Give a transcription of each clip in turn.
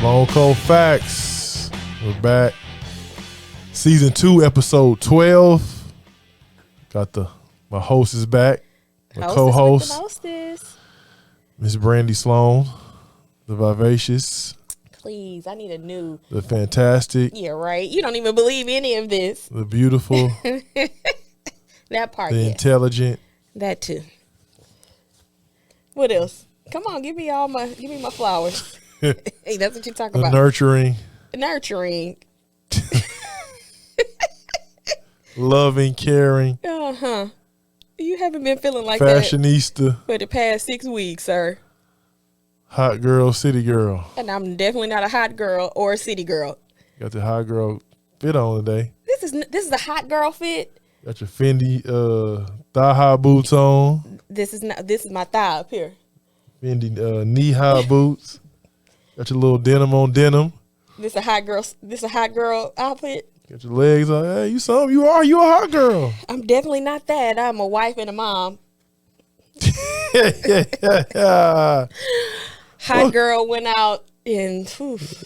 Sloan Cold Facts. We're back. Season 2, episode 12. My host is back. My co-host, Miss Brandi Sloan, the vivacious. Please, I need a new. The fantastic. Yeah, right. You don't even believe any of this. The beautiful. That part. The intelligent. That too. What else? Come on, give me my flowers. Hey, that's what you talk about. Nurturing. Loving, caring. You haven't been feeling like fashionista that for the past 6 weeks, sir. Hot girl, city girl. And I'm definitely not a hot girl or a city girl. Got the hot girl fit on today. This is a hot girl fit. Got your Fendi thigh high boots on. This is my thigh up here. Fendi knee high boots. Got your little denim on denim. This a hot girl outfit. Got your legs on. Hey, you are a hot girl. I'm definitely not that. I'm a wife and a mom. Hot girl went out in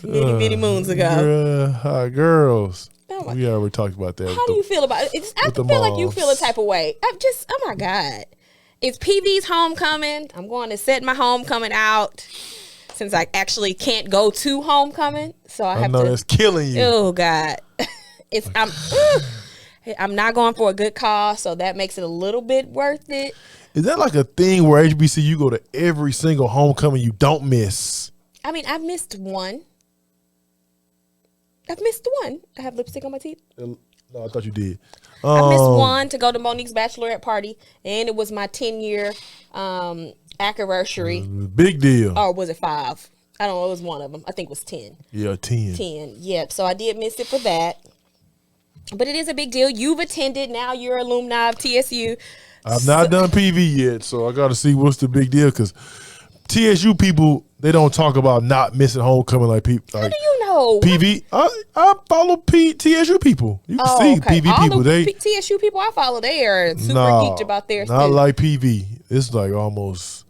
many moons ago. Hot girls. We already talked about that. How do you feel about it? I feel like you feel a type of way. Oh my God. It's PV's homecoming. I'm going to set my homecoming out since I actually can't go to homecoming. So I have to. That's killing you. Oh God. I'm not going for a good cause, so that makes it a little bit worth it. Is that like a thing where HBCU go to every single homecoming you don't miss? I mean, I've missed one. I have lipstick on my teeth. No, I thought you did. I missed one to go to Monique's bachelorette party, and it was my 10-year anniversary. Big deal. Or was it 5? I don't know. It was one of them. I think it was 10. Yeah, 10. 10. Yep. So I did miss it for that. But it is a big deal. You've attended. Now you're alumni of TSU. I've not done PV yet, so I got to see what's the big deal, because TSU people, they don't talk about not missing homecoming like people. How do you know? PV, I follow TSU people. You can see okay. PV all people. The TSU people I follow, they are super geeked about theirs not too. like PV. It's like almost,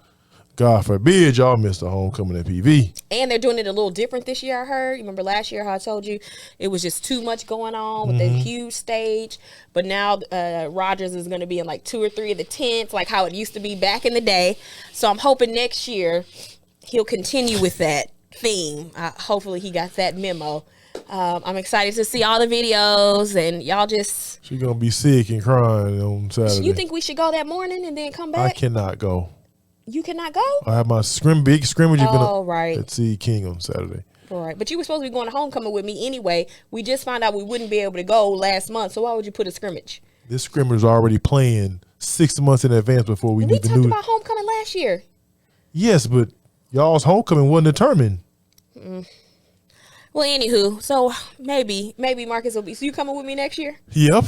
God forbid, y'all missed the homecoming at PV. And they're doing it a little different this year, I heard. You remember last year how I told you it was just too much going on with the huge stage. But now Rogers is going to be in like 2 or 3 of the tents, like how it used to be back in the day. So I'm hoping next year he'll continue with that theme. Hopefully he got that memo. I'm excited to see all the videos, and y'all just... She's going to be sick and crying on Saturday. You think we should go that morning and then come back? I cannot go. You cannot go? I have my big scrimmage event right. at Sea King on Saturday. Right. But you were supposed to be going to homecoming with me anyway. We just found out we wouldn't be able to go last month, so why would you put a scrimmage? This scrimmage is already planned 6 months in advance before we even knew. We talked about homecoming last year. Yes, but y'all's homecoming wasn't determined. Well, anywho, so maybe Marcus will be. So you coming with me next year? Yep.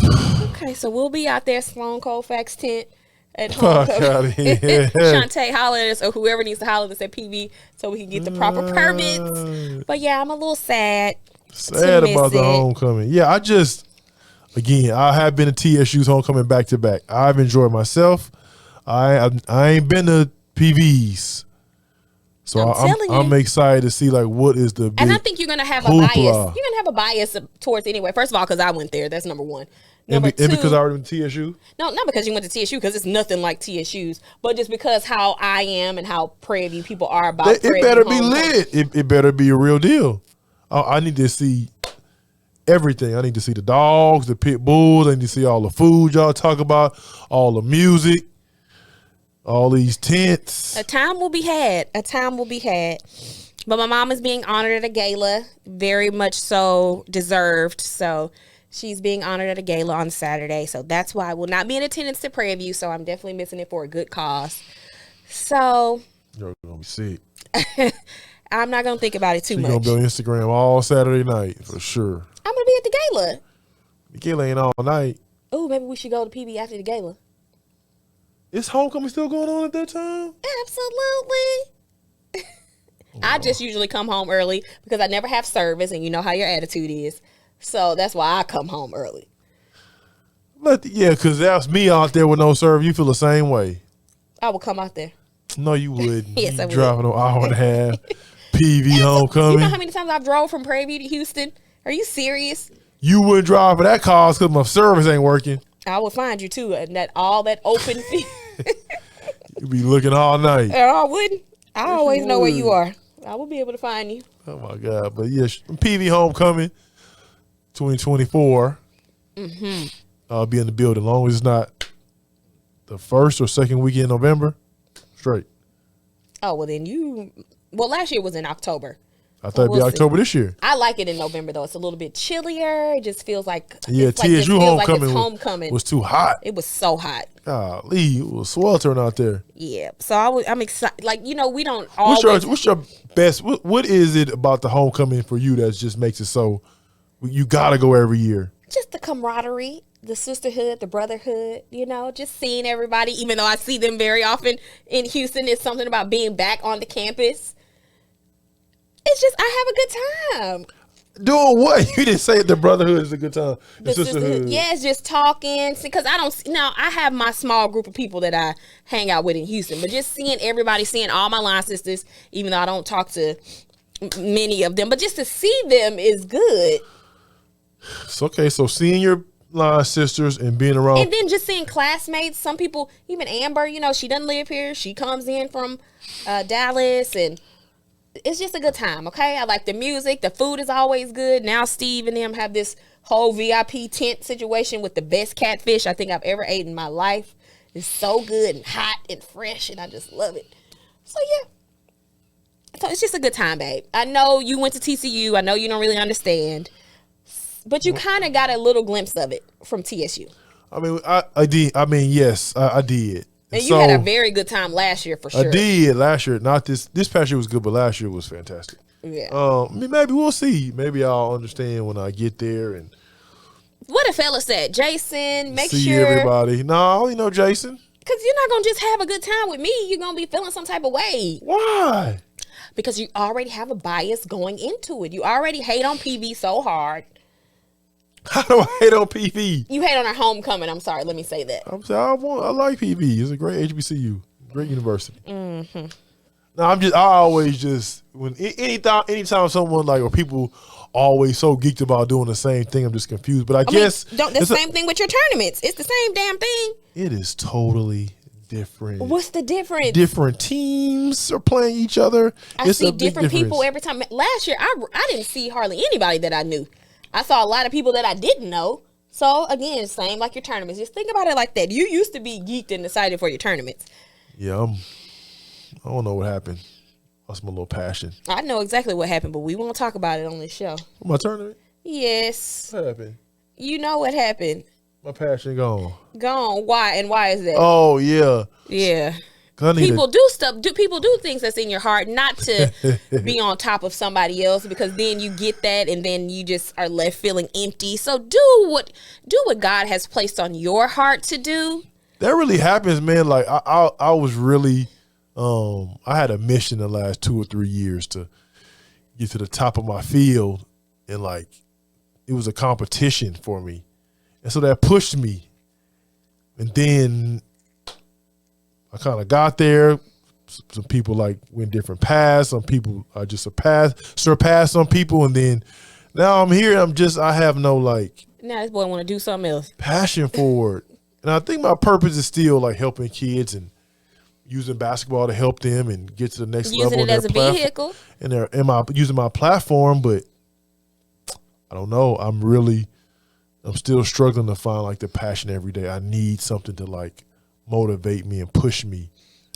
Okay, so we'll be out there, Sloan Cold Facts tent at homecoming. Shantae holler at us, or whoever needs to holler at us at PV, so we can get the proper permits. But yeah, I'm a little sad. Sad about the homecoming. Yeah, I have been to TSU's homecoming back to back. I've enjoyed myself. I ain't been to PV's. So I'm excited to see like what is the big and I think you're gonna have a bias. You're gonna have a bias towards anyway. First of all, because I went there. That's number one. Number two, because I already went to TSU. No, not because you went to TSU, because it's nothing like TSU's, but just because how I am and how prairie people are about. It better be lit. It better be a real deal. I need to see everything. I need to see the dogs, the pit bulls. I need to see all the food y'all talk about, all the music. All these tents. A time will be had. But my mom is being honored at a gala. Very much so deserved. So she's being honored at a gala on Saturday. So that's why I will not be in attendance to Prairie View. So I'm definitely missing it for a good cause. So. You're going to be sick. I'm not going to think about it too much. You're going to be on Instagram all Saturday night for sure. I'm going to be at the gala. The gala ain't all night. Oh, maybe we should go to PB after the gala. Is homecoming still going on at that time? Absolutely. I just usually come home early because I never have service, and you know how your attitude is. So that's why I come home early. But yeah, because that's me out there with no service. You feel the same way. I will come out there. No, you wouldn't. Yes, I would. Driving an hour and a half. PV homecoming. You know how many times I've drove from Prairie View to Houston? Are you serious? You wouldn't drive for that cause because my service ain't working. I will find you too, and all that open field. You'd be looking all night. I wouldn't. I always know where you are. I will be able to find you. Oh my God! But yeah, PV homecoming, 2024. I'll be in the building as long as it's not the first or second weekend in November. Straight. Oh well, then last year was in October. I thought it'd be October this year. I like it in November though. It's a little bit chillier. It just feels like TSU homecoming was too hot. It was so hot. Golly, it was sweltering out there. Yeah, so I'm excited. Like we don't always. What's your best? What is it about the homecoming for you that just makes it so you gotta go every year? Just the camaraderie, the sisterhood, the brotherhood. Just seeing everybody. Even though I see them very often in Houston, it's something about being back on the campus. It's just I have a good time. Doing what? You didn't say the brotherhood is a good time. The sisterhood. Yeah, it's just talking. Because I have my small group of people that I hang out with in Houston. But just seeing everybody, seeing all my line sisters, even though I don't talk to many of them, but just to see them is good. It's okay. So seeing your line sisters and being around. And then just seeing classmates. Some people, even Amber, she doesn't live here. She comes in from Dallas and it's just a good time, okay? I like the music. The food is always good. Now Steve and them have this whole VIP tent situation with the best catfish I think I've ever ate in my life. It's so good and hot and fresh, and I just love it. So, yeah. So, it's just a good time, babe. I know you went to TCU. I know you don't really understand. But you kind of got a little glimpse of it from TSU. I mean, I did. I mean, yes, I did. And you had a very good time last year for sure. I did last year. Not this past year was good, but last year was fantastic. Yeah. Maybe we'll see. Maybe I'll understand when I get there. And what a fella said, Jason, make see sure. everybody. No, I only know Jason. Because you're not going to just have a good time with me. You're going to be feeling some type of way. Why? Because you already have a bias going into it. You already hate on PV so hard. How do I hate on PV? You hate on our homecoming. I'm sorry. Let me say that. I like PV. It's a great HBCU, great university. Mm-hmm. No, I always just anytime someone or people always so geeked about doing the same thing, I'm just confused. But I guess the same thing with your tournaments. It's the same damn thing. It is totally different. What's the difference? Different teams are playing each other. I see different people every time. Last year, I didn't see hardly anybody that I knew. I saw a lot of people that I didn't know. So, again, same like your tournaments. Just think about it like that. You used to be geeked and excited for your tournaments. Yeah, I don't know what happened. Lost my little passion. I know exactly what happened, but we won't talk about it on this show. My tournament? Yes. What happened? You know what happened. My passion gone. Gone. Why? And why is that? Oh, yeah. Yeah. People do stuff. People do things that's in your heart, not to be on top of somebody else, because then you get that, and then you just are left feeling empty. So do what God has placed on your heart to do. That really happens, man. Like I was really, I had a mission the last 2 or 3 years to get to the top of my field, and it was a competition for me, and so that pushed me, and then I kind of got there. Some people went different paths. Some people I just surpassed some people, and then now I'm here. I have no now this boy want to do something else. Passion for it, and I think my purpose is still helping kids and using basketball to help them and get to the next level. Using it as a vehicle, and using my platform, but I don't know. I'm still struggling to find the passion every day. I need something to motivate me and push me.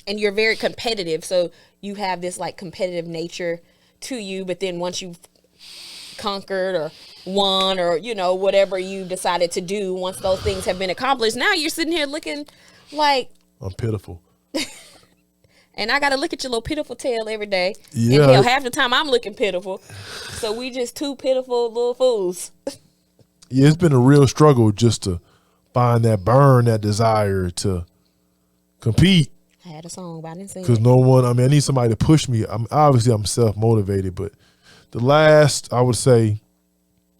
And you're very competitive, so you have this competitive nature to you, but then once you've conquered or won or whatever you decided to do, once those things have been accomplished, now you're sitting here looking like I'm pitiful. And I gotta look at your little pitiful tail every day. Yeah. And hell, half the time I'm looking pitiful. So we just two pitiful little fools. Yeah, it's been a real struggle just to find that burn, that desire to compete. I had a song, but I didn't sing it. Because I need somebody to push me. I'm self-motivated, but the last, I would say,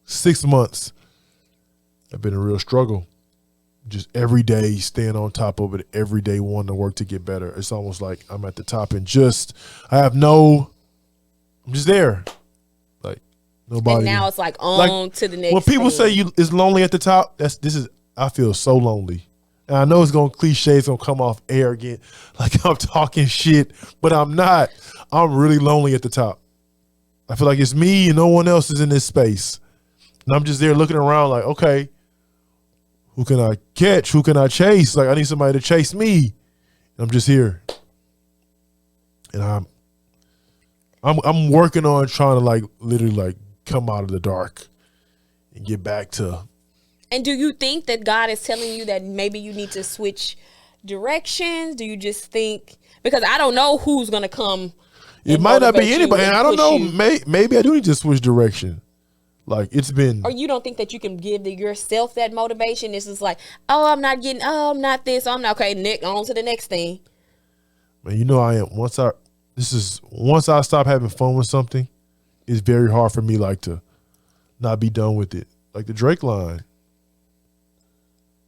6 months have been a real struggle. Just every day staying on top of it, every day wanting to work to get better. It's almost like I'm at the top and I'm I'm just there. Like nobody. And now it's like on to the next. When people thing. say it's lonely at the top, I feel so lonely. And I know it's gonna cliche, it's gonna come off arrogant, like I'm talking shit, but I'm not. I'm really lonely at the top. I feel like it's me and no one else is in this space. And I'm just there looking around like, okay, who can I catch? Who can I chase? Like I need somebody to chase me. And I'm just here. And I'm working on trying to like literally like come out of the dark and get back to. And do you think that God is telling you that maybe you need to switch directions? Do you just think, because I don't know who's going to come. It might not be anybody. And I don't know. Maybe I do need to switch direction. Like it's been. Or you don't think that you can give yourself that motivation? It's just like, I'm not this. I'm not. Okay, Nick, on to the next thing. Man, you know I am. Once I stop having fun with something, it's very hard for me like to not be done with it. Like the Drake line.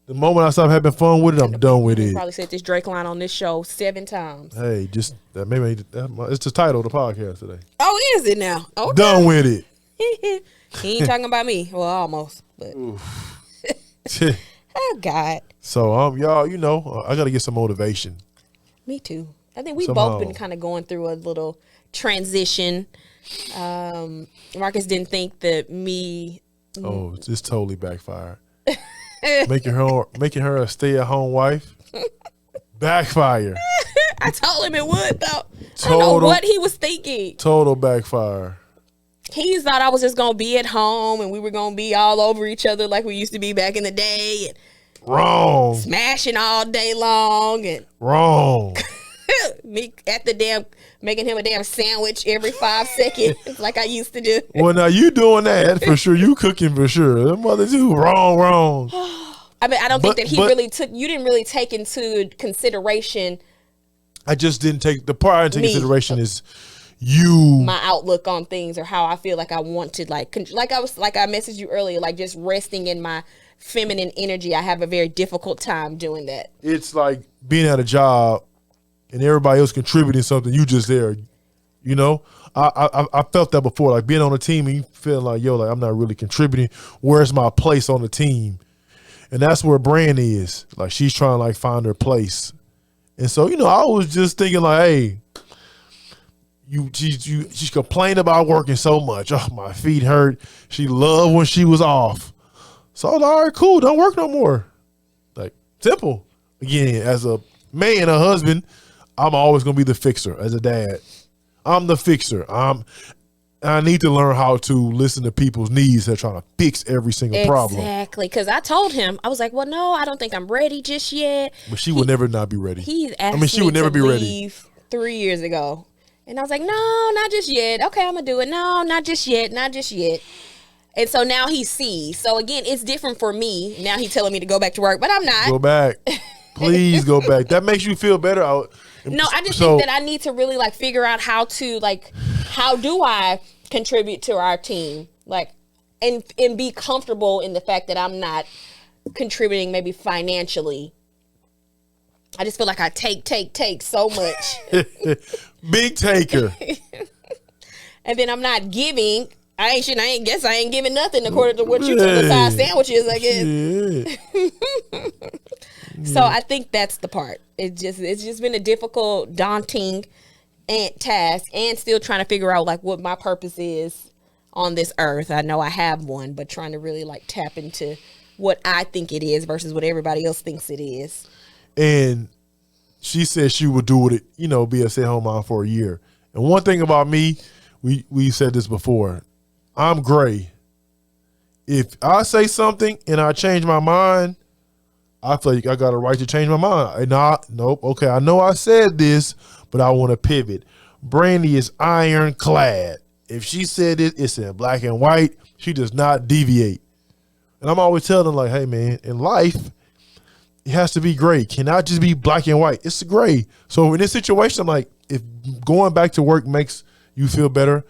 The moment I stop having fun with it, I'm done with it. Probably said this Drake line on this show 7 times. Hey, just maybe it's the title of the podcast today. Oh, is it now? Okay. Done with it. He ain't talking about me. Well, almost. But oh God. So y'all, you know, I got to get some motivation. Me too. I think we've both been kind of going through a little transition. Marcus didn't think that me. Oh, it's totally backfired. making her a stay-at-home wife. Backfire. I told him it would though. I don't know what he was thinking. Total backfire. He thought I was just gonna be at home and we were gonna be all over each other like we used to be back in the day. And wrong. Smashing all day long and wrong. Me at the damn making him a damn sandwich every 5 seconds like I used to do. Well, now you doing that for sure. You cooking for sure. That mother too. Wrong. I mean, I don't think that you didn't really take into consideration. I just didn't take the part I didn't take consideration is my outlook on things or how I feel like I want to I messaged you earlier, like just resting in my feminine energy. I have a very difficult time doing that. It's like being at a job and everybody else contributing something, you just there, you know? I felt that before, like being on a team and you feeling like, yo, like I'm not really contributing. Where's my place on the team? And that's where Brandi is. Like she's trying to like find her place. And so, you know, I was just thinking like, hey, she complained about working so much. Oh, my feet hurt. She loved when she was off. So I was like, all right, cool, don't work no more. Like simple. Again, as a man, a husband, I'm always gonna be the fixer. As a dad, I'm the fixer. I need to learn how to listen to people's needs. They're trying to fix every single problem. Exactly, because I told him, I was like, well, no, I don't think I'm ready just yet. But she would never not be ready. He asked she would never be ready. 3 years ago. And I was like, no, not just yet. Okay, I'm going to do it. No, not just yet. Not just yet. And so now he sees. So again, it's different for me. Now he's telling me to go back to work, but I'm not. Go back. Please go back. That makes you feel better. No, I just think that I need to really like figure out how do I contribute to our team? Like, and be comfortable in the fact that I'm not contributing maybe financially. I just feel like I take so much. Big taker. And then I'm not giving. I ain't giving nothing according to what you took aside sandwiches, I guess. So I think that's the part. It's just been a difficult, daunting task, and still trying to figure out like what my purpose is on this earth. I know I have one, but trying to really like tap into what I think it is versus what everybody else thinks it is. And she said she would do it, you know, be a stay-at-home mom for a year. And one thing about me, we said this before, I'm gray. If I say something and I change my mind, I feel like I got a right to change my mind. Nope. Okay, I know I said this, but I want to pivot. Brandi is ironclad. If she said it, it's in black and white. She does not deviate. And I'm always telling them like, hey man, in life, it has to be gray. Cannot just be black and white. It's gray. So in this situation, I'm like, if going back to work makes you feel better,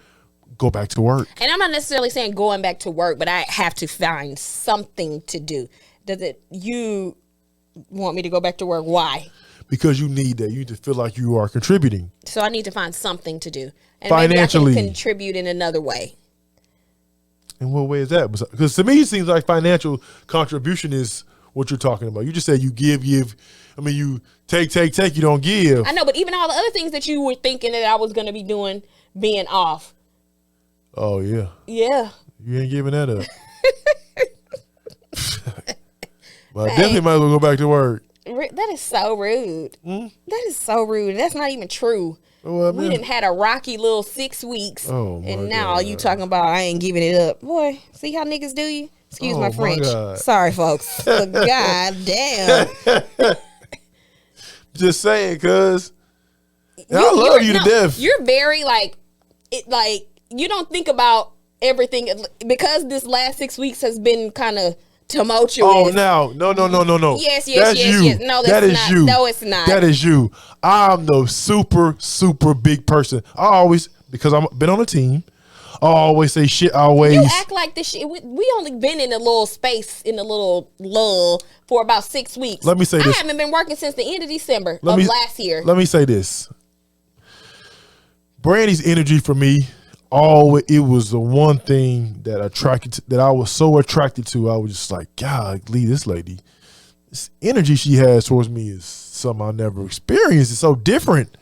go back to work. And I'm not necessarily saying going back to work, but I have to find something to do. You want me to go back to work? Why? because you need that. You need to feel like you are contributing. So I need to find something to do. And Financially. maybe I can contribute in another way. In what way is that? Because to me, it seems like financial contribution is what you're talking about. You just said you give. I mean, you take, you don't give. I know, but even all the other things that you were thinking that I was going to be doing, being off. Oh, yeah. Yeah. You ain't giving that up. But I definitely might as well go back to work. That is so rude. That is so rude. That's not even true. Well, I mean, we didn't had a rocky little 6 weeks. Oh, and now God. you talking about I ain't giving it up. Boy, see how niggas do you? Excuse my French. Sorry, folks. But God damn. Just saying, cuz I love you to death. You're very like you don't think about everything because this last 6 weeks has been kind of tumultuous. Oh, no. Yes. No, that is not. you. No, it's not. That is you. I'm the super big person. I always, because I've been on a team, I always say shit. You act like this shit. We only been in a little space, in a little lull for about 6 weeks. Let me say this. I haven't been working since the end of December of last year. Let me say this. Brandy's energy for me, it was the one thing that I was so attracted to. I was just like, God, this lady, this energy she has towards me is something I never experienced. It's so different.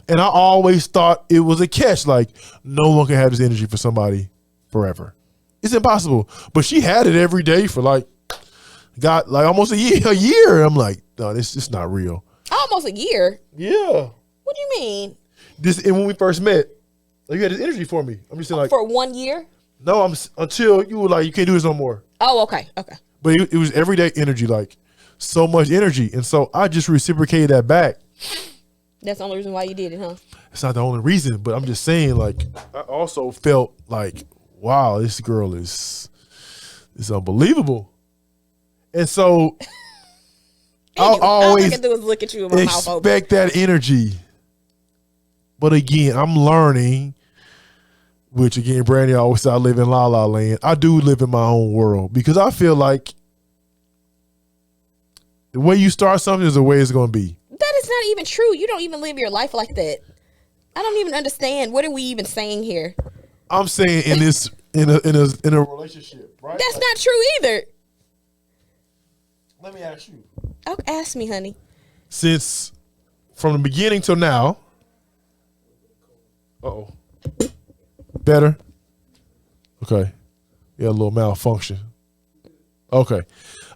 And I always thought it was a catch. Like, no one can have this energy for somebody forever. It's impossible. But she had it every day for almost a year. I'm like, no, this is not real. Almost a year? Yeah. What do you mean? And when we first met, you had this energy for me. I'm just saying, like, for 1 year? No, until you were like, you can't do this no more. Oh, okay. But it was everyday energy, like so much energy, and so I just reciprocated that back. That's the only reason why you did it, huh? It's not the only reason, but I'm just saying, like, I also felt like, wow, this girl is unbelievable, and so I always all I can do is look at you with my mouth open. Expect that energy. But again, I'm learning. Which again, Brandy always said I live in La La Land. I do live in my own world because I feel like the way you start something is the way it's going to be. That is not even true. You don't even live your life like that. I don't even understand. What are we even saying here? I'm saying in a relationship, right? That's not true either. Let me ask you. Oh, ask me, honey. Since from the beginning till now. Uh-oh. Better? Okay. Yeah, a little malfunction. Okay.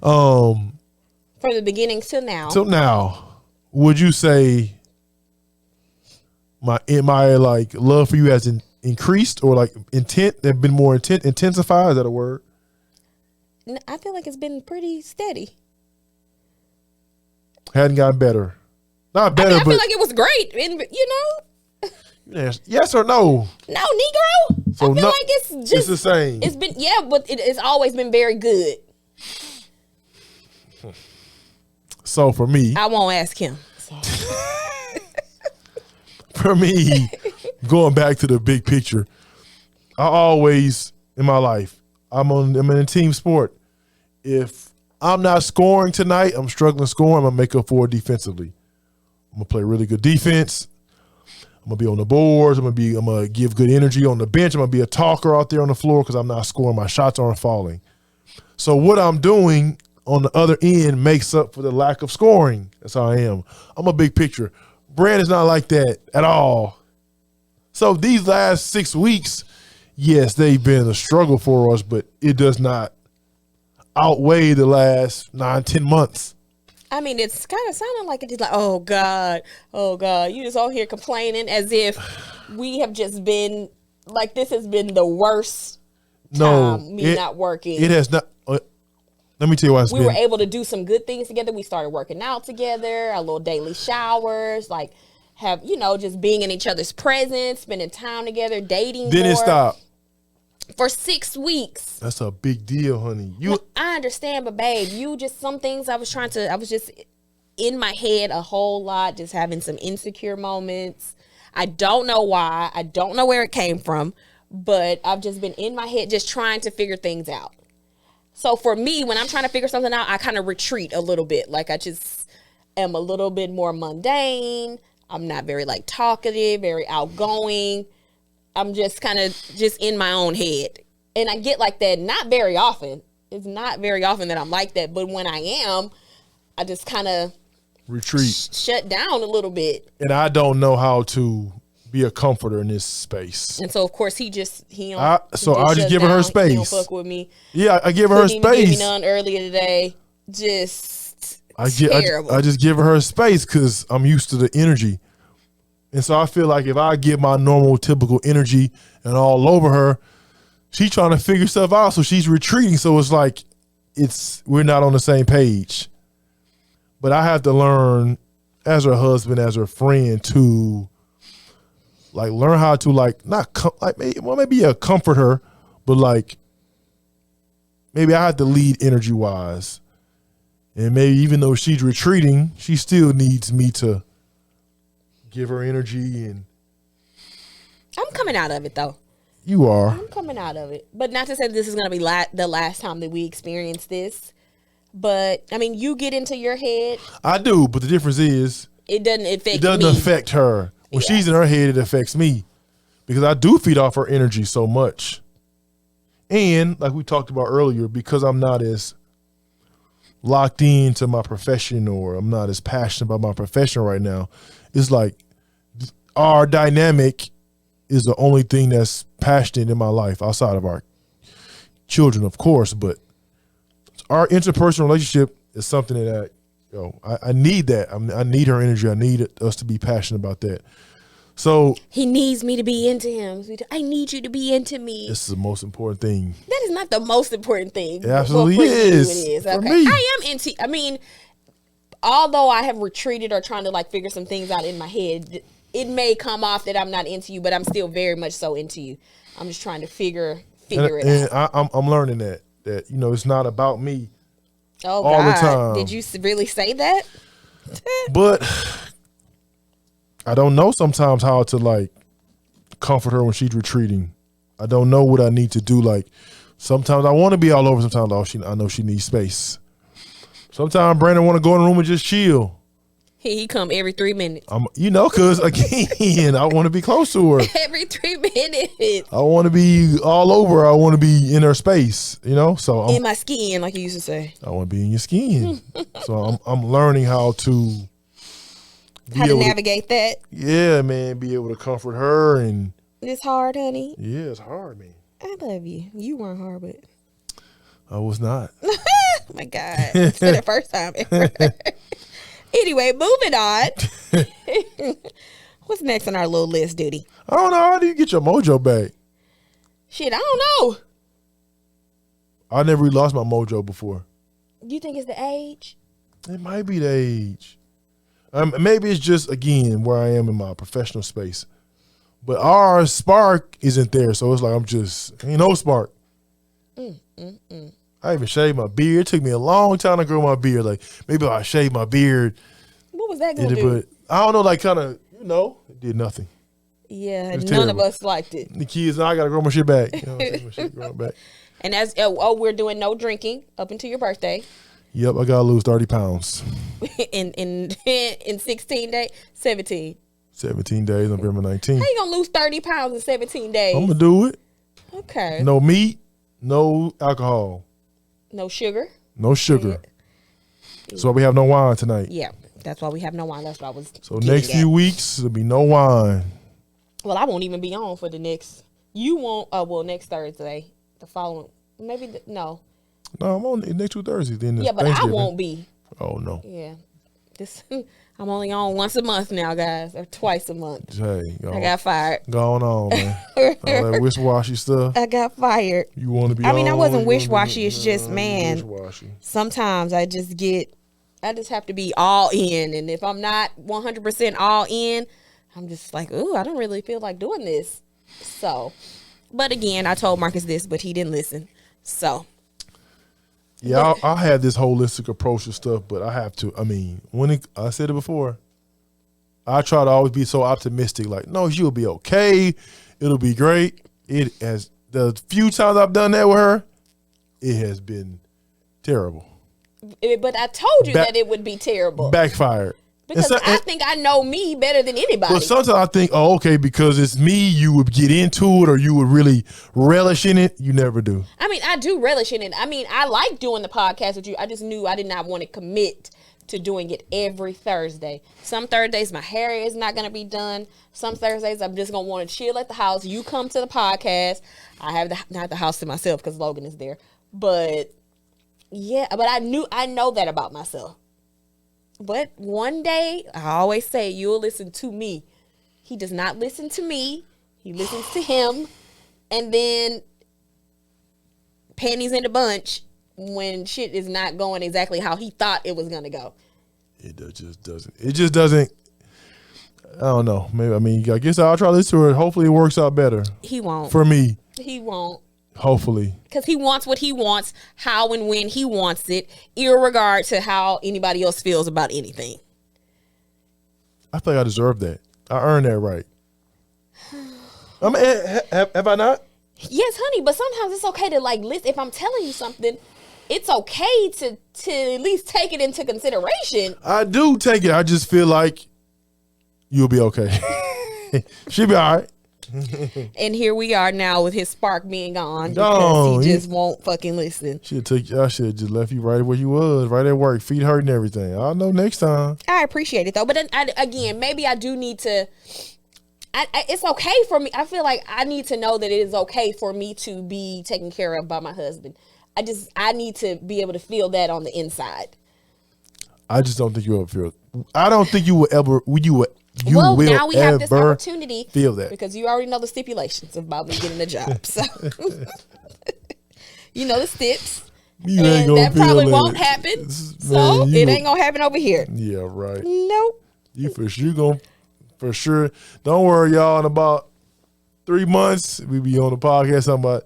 From the beginning till now. Till now, would you say my like love for you has increased or like intent have been more intensified? Is that a word? I feel like it's been pretty steady. Hadn't gotten better. Not better, I but feel like it was great, and Yes or no? No, Negro. So I feel like it's the same. It's been but it's always been very good. So for me, I won't ask him. So. For me, going back to the big picture, I always in my life, I'm in a team sport. If I'm not scoring tonight, I'm struggling scoring, I'm gonna make up for it defensively. I'm gonna play really good defense. I'm gonna be on the boards. I'm gonna give good energy on the bench. I'm gonna be a talker out there on the floor because I'm not scoring. My shots aren't falling. So what I'm doing on the other end makes up for the lack of scoring. That's how I am. I'm a big picture. Brandon's not like that at all. So these last 6 weeks, yes, they've been a struggle for us, but it does not outweigh the last 9-10 months. I mean, it's kind of sounding like it's like, oh God, you just all here complaining as if we have just been like this has been the worst time not working. It has not. Let me tell you why we were able to do some good things together. We started working out together, our little daily showers, like have just being in each other's presence, spending time together, dating. Then it stopped. For 6 weeks. That's a big deal, honey. I understand, but babe, some things I was just in my head a whole lot, just having some insecure moments. I don't know why. I don't know where it came from, but I've just been in my head just trying to figure things out. So for me, when I'm trying to figure something out, I kind of retreat a little bit. Like am a little bit more mundane. I'm not very like talkative, very outgoing. I'm just kind of just in my own head. And I get like that not very often. It's not very often that I'm like that. But when I am, I just kind of retreat, shut down a little bit. And I don't know how to be a comforter in this space. And so of course I just give her space. He don't fuck with me. Yeah, I give her space. Give me none earlier today. Terrible. I just give her space because I'm used to the energy. And so I feel like if I get my normal, typical energy and all over her, she's trying to figure stuff out. So she's retreating. So it's like we're not on the same page. But I have to learn as her husband, as her friend, to like learn how to maybe comfort her, but like maybe I have to lead energy wise. And maybe even though she's retreating, she still needs me to give her energy. And I'm coming out of it though. You are. I'm coming out of it. But not to say this is going to be the last time that we experience this. But I mean, you get into your head. I do, but the difference is it doesn't affect her. When she's in her head, it affects me because I do feed off her energy so much. And like we talked about earlier, because I'm not as locked into my profession or I'm not as passionate about my profession right now, it's like our dynamic is the only thing that's passionate in my life outside of our children, of course, but our interpersonal relationship is something that I need that. I need her energy. I need us to be passionate about that. So he needs me to be into him. I need you to be into me. This is the most important thing. That is not the most important thing. It absolutely is. It is. For okay. me. I am into. I mean, although I have retreated or trying to like figure some things out in my head, it may come off that I'm not into you, but I'm still very much so into you. I'm just trying to figure it out. I'm learning that it's not about me. Oh, all God. The time. Did you really say that? But I don't know sometimes how to like comfort her when she's retreating. I don't know what I need to do. Like sometimes I want to be all over. Sometimes I know she needs space. Sometimes Brandon want to go in the room and just chill. He come every 3 minutes. Because again, I want to be close to her. Every 3 minutes. I want to be all over. I want to be in her space, So I'm in my skin, like you used to say. I want to be in your skin. So I'm learning how to navigate that. Yeah, man. Be able to comfort her and. It's hard, honey. Yeah, it's hard, man. I love you. You weren't hard, but. I was not. Oh my God. It's the first time ever. Anyway, moving on. What's next on our little list, Duty? I don't know. How do you get your mojo back? Shit, I don't know. I never really lost my mojo before. Do you think it's the age? It might be the age. Maybe it's just, again, where I am in my professional space. But our spark isn't there. So it's like ain't no spark. I even shaved my beard. It took me a long time to grow my beard. Like maybe I shaved my beard. What was that gonna do? But I don't know, like kind of, it did nothing. Yeah, none of us liked it. The kids, I gotta grow my shit back. My shit grow back. And we're doing no drinking up until your birthday. Yep, I gotta lose 30 pounds. in 16 days, 17. 17 days, November 19th. How you gonna lose 30 pounds in 17 days? I'm gonna do it. Okay. No meat, no alcohol. No sugar. No sugar. That's why we have no wine tonight. Yeah, that's why we have no wine. That's what I was. So next few weeks there'll be no wine. Well, I won't even be on for the next. You won't. Next Thursday, the following. Maybe no. No, I'm on next 2 Thursdays. Then yeah, but I won't be. Oh no. Yeah, I'm only on once a month now, guys, or twice a month. Hey, I got fired. Going on, man. All that wish-washy stuff. I got fired. You want to be? I mean, I wasn't wish-washy. It's just, man. Wish-washy. Sometimes I just have to be all in, and if I'm not 100% all in, I'm just like, ooh, I don't really feel like doing this. So, but again, I told Marcus this, but he didn't listen. So. Yeah, I had this holistic approach to stuff, but I have to. I mean, I said it before, I try to always be so optimistic. Like, no, you'll be okay. It'll be great. It has the few times I've done that with her, it has been terrible. But I told you that it would be terrible. Backfired. Because I think I know me better than anybody. But sometimes I think, oh, okay, because it's me, you would get into it or you would really relish in it. You never do. I mean, I do relish in it. I mean, I like doing the podcast with you. I just knew I did not want to commit to doing it every Thursday. Some Thursdays my hair is not going to be done. Some Thursdays I'm just going to want to chill at the house. You come to the podcast. I have not the house to myself because Logan is there. But yeah, but I know that about myself. But one day, I always say, you'll listen to me. He does not listen to me. He listens to him. And then panties in a bunch when shit is not going exactly how he thought it was going to go. It just doesn't. It just doesn't. I don't know. Maybe, I mean, I guess I'll try to listen to it. Hopefully it works out better. He won't. For me. He won't. Hopefully. Because he wants what he wants, how and when he wants it, irregard to how anybody else feels about anything. I think I deserve that. I earned that right. I mean, have I not? Yes, honey, but sometimes it's okay to like listen. If I'm telling you something, it's okay to at least take it into consideration. I do take it. I just feel like you'll be okay. She'll be all right. And here we are now with his spark being gone because he just won't fucking listen. I should have just left you right where you was, right at work, feet hurting, everything. I'll know next time. I appreciate it though, but then again, maybe I do need to. It's okay for me. I feel like I need to know that it is okay for me to be taken care of by my husband. I need to be able to feel that on the inside. I just don't think you'll ever feel. I don't think you will ever. Well, now we have this opportunity. Feel that because you already know the stipulations about me getting a job. So you know the steps. And that probably won't happen. So it ain't gonna happen over here. Yeah, right. Nope. You for sure. Don't worry, y'all. In about 3 months, we be on the podcast talking about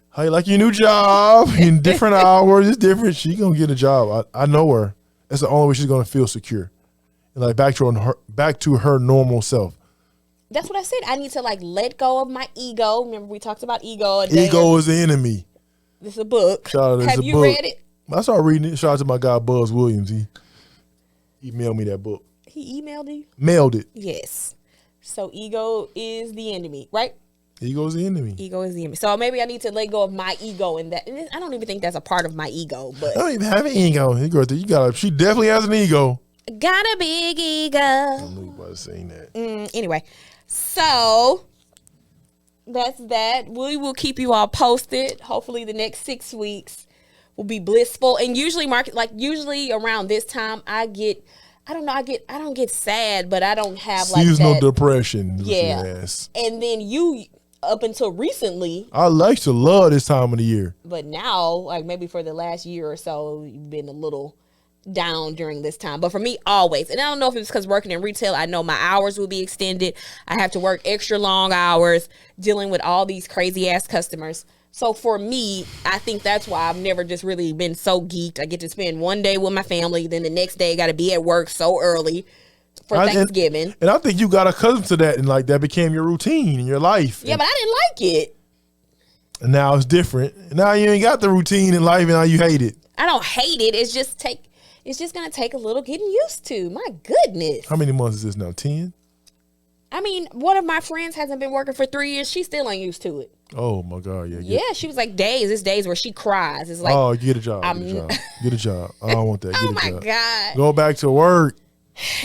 how you like your new job in different hours. It's different. She gonna get a job. I know her. That's the only way she's gonna feel secure. And like back to her normal self. That's what I said. I need to like let go of my ego. Remember we talked about ego. Ego is the enemy. This is a book. Have you read it? I started reading it. Shout out to my guy Buzz Williams. He emailed me that book. He emailed you? Mailed it. Yes. So ego is the enemy, right? Ego is the enemy. Ego is the enemy. So maybe I need to let go of my ego in that. And I don't even think that's a part of my ego. But I don't even have an ego. She definitely has an ego. Got a big ego. I knew you about to say that. Anyway, so that's that. We will keep you all posted. Hopefully, the next 6 weeks will be blissful. And usually, usually around this time, I don't get sad, but I don't have like seasonal that depression. Yeah. Yes. And then you, up until recently, I like to love this time of the year. But now, like maybe for the last year or so, you've been a little down during this time. But for me, always. And I don't know if it's because working in retail, I know my hours will be extended. I have to work extra long hours dealing with all these crazy ass customers. So for me, I think that's why I've never just really been so geeked. I get to spend one day with my family, then the next day got to be at work so early for Thanksgiving. And I think you got accustomed to that, and like that became your routine in your life. Yeah, but I didn't like it. And now it's different. Now you ain't got the routine in life, and now you hate it. I don't hate it. It's just going to take a little getting used to. My goodness. How many months is this now? 10? I mean, one of my friends hasn't been working for 3 years. She still ain't used to it. Oh, my God. Yeah. Yeah, she was like days. It's days where she cries. It's like, oh, get a job. Get a job. I don't want that. Oh, my God. Go back to work.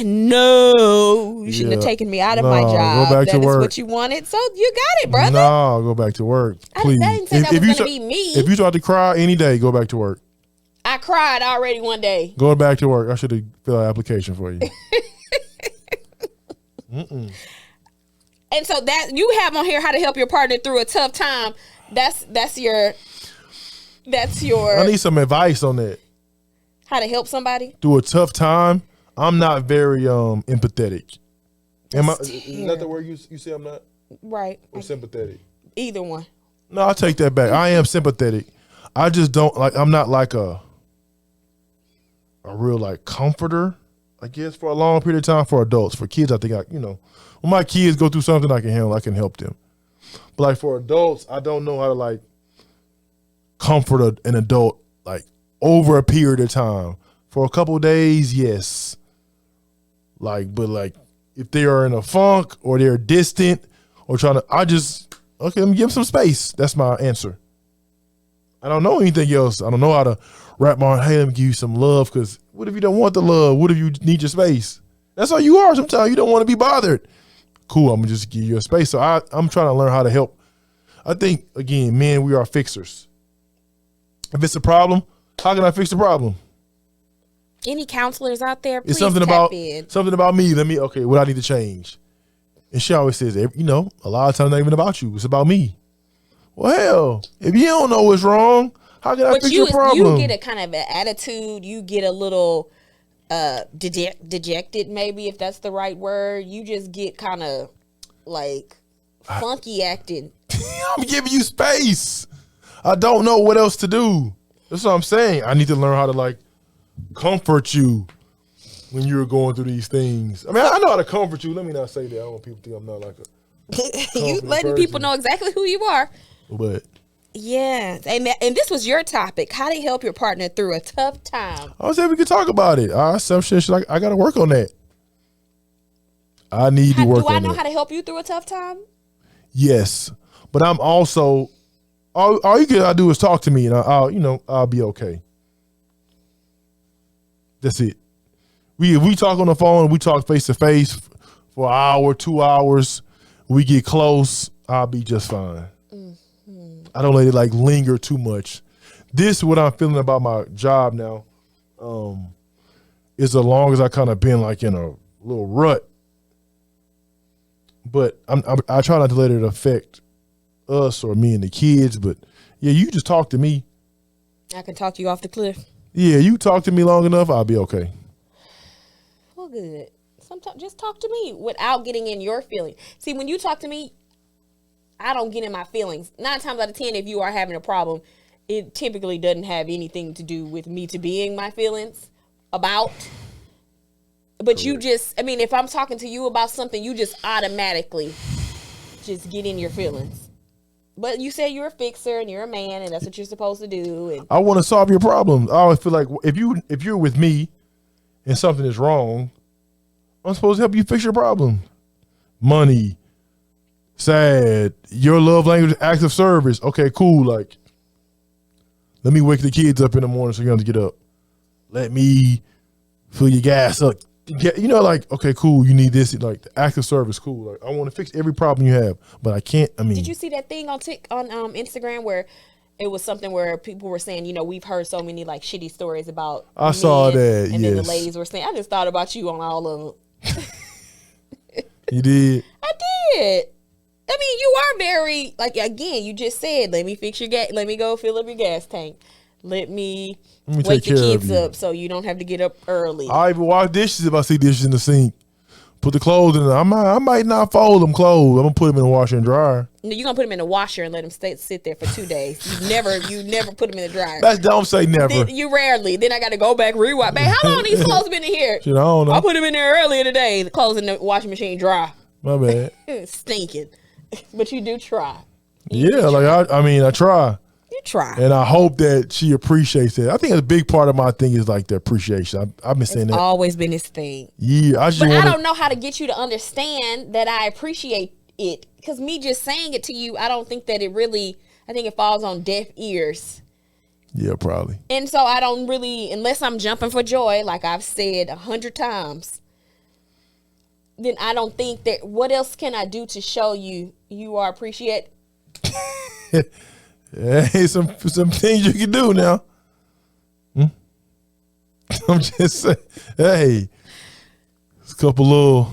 No. You shouldn't have taken me out of my job. Go back to work. That is what you wanted. So you got it, brother. No, go back to work. Please. I didn't say that was going to be me. If you start to cry any day, go back to work. I cried already one day. Going back to work. I should have filled out an application for you. And so that you have on here how to help your partner through a tough time. That's your. I need some advice on that. How to help somebody through a tough time. I'm not very empathetic. Is that the word you say I'm not? Right. Or sympathetic? Either one. No, I take that back. I am sympathetic. I just don't like. I'm not like a real like comforter. I guess for a long period of time for adults. For kids, I think when my kids go through something, I can help them. But like for adults, I don't know how to like comfort an adult like over a period of time. For a couple of days, yes. Like, but like if they are in a funk or they're distant or trying to, okay, let me give them some space. That's my answer. I don't know anything else. I don't know how to wrap my, hey, let me give you some love, because what if you don't want the love? What if you need your space? That's how you are sometimes. You don't want to be bothered. Cool, I'm going to just give you a space. So I'm trying to learn how to help. I think, again, men, we are fixers. If it's a problem, how can I fix the problem? Any counselors out there, please It's something tap about in. something about me. Okay, what I need to change. And she always says, a lot of times not even about you. It's about me. Well, hell, if you don't know what's wrong, how can I fix your problem? You get a kind of an attitude. You get a little dejected, maybe, if that's the right word. You just get kind of like funky acting. I'm giving you space. I don't know what else to do. That's what I'm saying. I need to learn how to like comfort you when you're going through these things. I mean, I know how to comfort you. Let me not say that. I don't want people to think I'm not like a you letting people know exactly who you are. But yeah, and this was your topic. How to help your partner through a tough time. I was saying we could talk about it. Some shit like I got to work on that. I need to work on that. Do I know how to help you through a tough time? Yes, but I'm also all you gotta do is talk to me, and I'll be okay. That's it. We talk on the phone. We talk face to face for an hour, 2 hours. We get close. I'll be just fine. Mm-hmm. I don't let it like linger too much. This is what I'm feeling about my job now. Is as long as I kind of been like in a little rut, but I try not to let it affect us or me and the kids. But yeah, you just talk to me. I can talk you off the cliff. Yeah, you talk to me long enough, I'll be okay. Well, good. Sometimes just talk to me without getting in your feelings. See, when you talk to me, I don't get in my feelings. 9 times out of 10, if you are having a problem, it typically doesn't have anything to do with me to being my feelings about. But you just, I mean, if I'm talking to you about something, you just automatically just get in your feelings. But you say you're a fixer and you're a man and that's what you're supposed to do. And I want to solve your problems. I always feel like if you're with me and something is wrong, I'm supposed to help you fix your problem. Money, sad, your love language, acts of service. Okay, cool. Like, let me wake the kids up in the morning so you have to get up. Let me fill your gas up. Like, okay, cool. You need this. Like, the acts of service, cool. Like, I want to fix every problem you have, but I can't. I mean, did you see that thing on Instagram where it was something where people were saying, we've heard so many like shitty stories about. I saw that. And then the ladies were saying, I just thought about you on all of them. You did? I did. I mean, you are very, like, again, you just said, let me fix your gas. Let me go fill up your gas tank. Let me wake the kids up so you don't have to get up early. I even wash dishes if I see dishes in the sink. Put the clothes in there. I might not fold them clothes. I'm going to put them in the washer and dryer. No, you're going to put them in the washer and let them sit there for 2 days. You never put them in the dryer. Don't say never. You rarely. Then I got to go back, rewind. Man, how long these clothes been in here? Shit, I don't know. I put them in there earlier today. The clothes in the washing machine dry. My bad. Stinking. But you do try. I try. You try. And I hope that she appreciates it. I think a big part of my thing is like the appreciation. I've been saying that. It's always been his thing. Yeah. I don't know how to get you to understand that I appreciate it. Because me just saying it to you, I don't think that I think it falls on deaf ears. Yeah, probably. And so I don't really, unless I'm jumping for joy, like I've said 100 times, then I don't think that, what else can I do to show you are appreciated? Hey, some things you can do now. I'm just saying, hey, it's a couple little.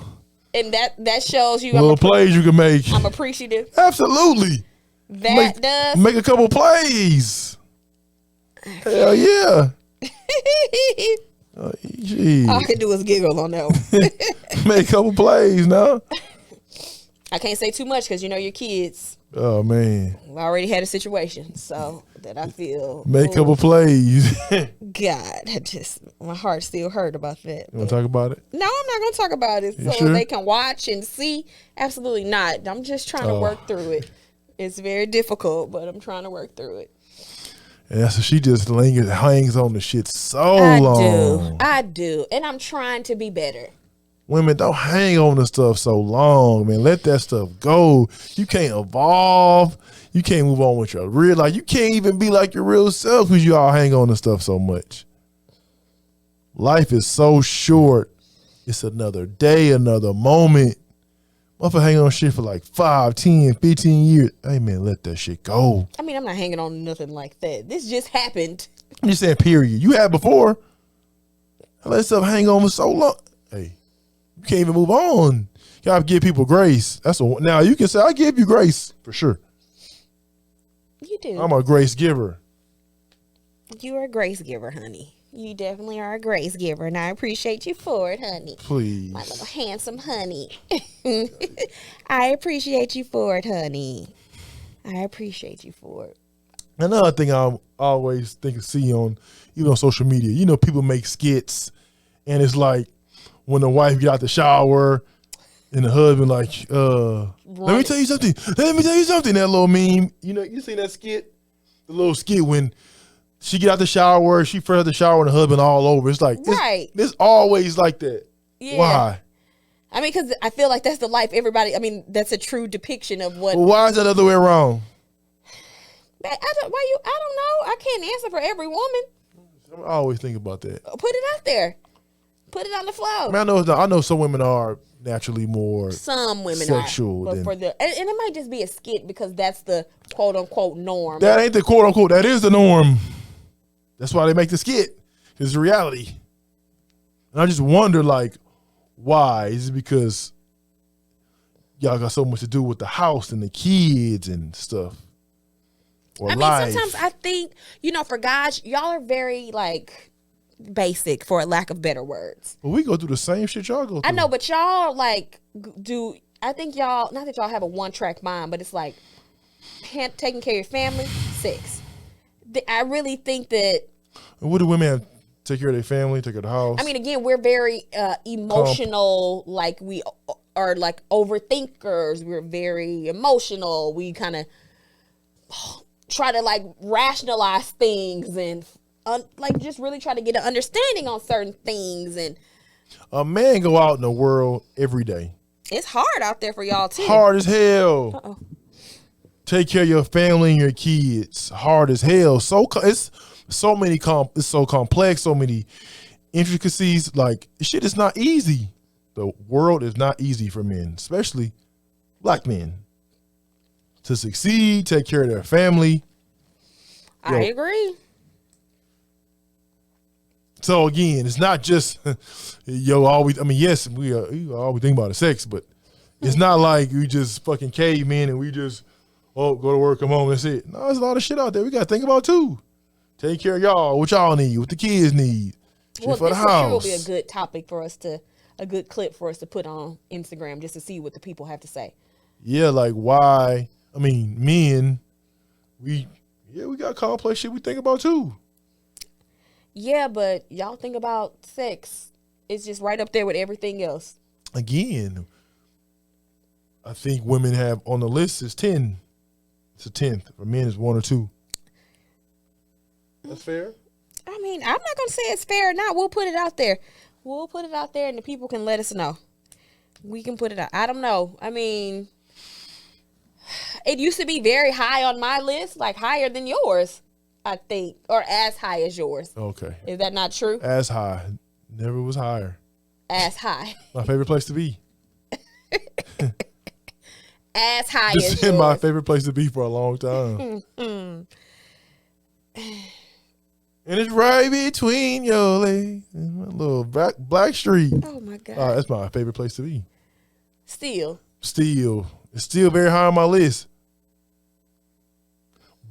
And that shows you little plays you can make. I'm appreciative. Absolutely. Make a couple plays. Hell yeah. All I can do is giggle on that one. Make a couple plays now. I can't say too much because your kids. Oh man, I already had a situation, so that I feel. Make a couple plays. God, my heart still hurt about that. You want to talk about it? No, I'm not going to talk about it. So they can watch and see. Absolutely not. I'm just trying to work through it. It's very difficult, but I'm trying to work through it. And that's she just hangs on the shit so long. I do. And I'm trying to be better. Women, don't hang on to stuff so long, man. Let that stuff go. You can't evolve. You can't move on with your real life. You can't even be like your real self because you all hang on to stuff so much. Life is so short. It's another day, another moment. Motherfucker hang on shit for like 5, 10, 15 years. Hey, man, let that shit go. I mean, I'm not hanging on to nothing like that. This just happened. I'm just saying, period. You had before. Let stuff hang on for so long. Hey, you can't even move on. You gotta give people grace. Now you can say, I give you grace for sure. You do. I'm a grace giver. You are a grace giver, honey. You definitely are a grace giver, and I appreciate you for it, honey. Please. My little handsome honey. I appreciate you for it, honey. I appreciate you for it. Another thing I always see on, even on social media, you know, people make skits, and it's like when the wife get out the shower, and the husband like, let me tell you something. Let me tell you something. That little meme, you know, you seen that skit? The little skit when she get out the shower, she first out the shower, and the husband all over. It's like, right. It's always like that. Yeah. Why? I mean, because I feel like that's the life everybody, I mean, that's a true depiction of what. Well, why is that the other way around? I don't know. I can't answer for every woman. I always think about that. Put it out there. Put it on the floor. I mean, I know some women are naturally more some women sexual. But and it might just be a skit because that's the quote unquote norm. That ain't the quote unquote. That is the norm. That's why they make the skit. It's reality. And I just wonder, like, why? Is it because y'all got so much to do with the house and the kids and stuff? Or I life? mean, sometimes I think, you know, for guys, y'all are very, like, basic, for a lack of better words. Well, we go through the same shit y'all go through. I know, but y'all, like, I think y'all, not that y'all have a one-track mind, but it's like taking care of your family, sex. I really think that. What do women have? Take care of their family, take care of the house. I mean, again, we're very emotional. Like we are like overthinkers. We're very emotional. We kind of try to like rationalize things and like just really try to get an understanding on certain things. And a man go out in the world every day. It's hard out there for y'all too. Hard as hell. Uh-oh. Take care of your family and your kids. Hard as hell. It's so many it's so complex, so many intricacies. Like, shit is not easy. The world is not easy for men, especially black men. To succeed, take care of their family. I agree. So again, it's not just yes, we always think about the sex, but it's not like we just fucking cavemen and we just go to work, come home, that's it. No, there's a lot of shit out there we gotta think about too. Take care of y'all, what y'all need, what the kids need. Well, for the this house. sure will be a good topic for us a good clip for us to put on Instagram just to see what the people have to say. Yeah, like why? I mean, men, we got complex shit we think about too. Yeah, but y'all think about sex. It's just right up there with everything else. Again, I think women have on the list is 10. It's a 10th. For men, it's 1 or 2. That's fair. I mean, I'm not gonna say it's fair or not. We'll put it out there. We'll put it out there, and the people can let us know. We can put it out. I don't know. I mean, it used to be very high on my list, like higher than yours, I think, or as high as yours. Okay. Is that not true? As high. Never was higher. As high. My favorite place to be. As high This as has yours. been my favorite place to be for a long time. And it's right between your legs and my little black street. Oh my God. That's my favorite place to be. Still. It's still very high on my list.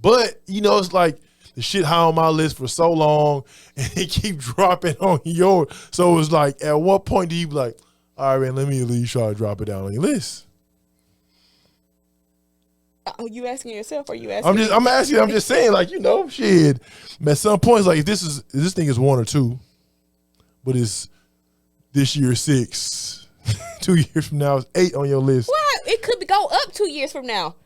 But, it's like the shit high on my list for so long and it keep dropping on yours. So it's like, at what point do you be like, all right, man, let me at least try to drop it down on your list? Are you asking yourself or are you asking me? I'm just saying, like, shit. At some points, like, if this thing is 1 or 2, but it's this year 6, 2 years from now it's 8 on your list. What? It could go up 2 years from now.